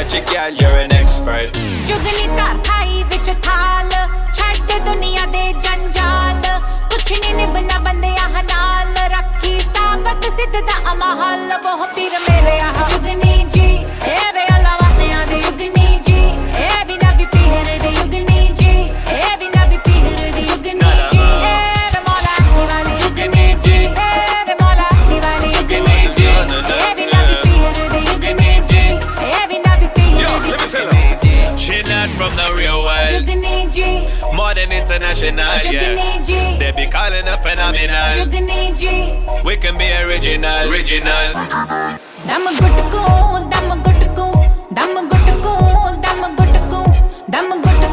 signature, girl, you're an expert. जुगनी तार Thai विच थाल छड्ड दुनिया दे जंजाल कुछ नहीं निभना बंदे आह नाल रखी साबत सिद्धता अमहल वो पीर मेरे आह जुगनी जी ए वे अलावाने आदे जुगनी जी ए बिना भी पीर दे जुगनी जी ए बिना भी पीर दे जुगनी जी ए वे मौला वाली जुगनी जी ए वे मौला वाली जुगनी जी ए बिना भी पीर दे जुगनी जी ए बिना भी Yo, Pir let me they tell her. She not from the real world, जुगनी ji more than international, जुगनी yeah. Ji They be calling her phenomenal. जुगनी ji We can be original, original. दम गुटकू दम गुटकू दम गुटकू दम गुटकू दम गुटकू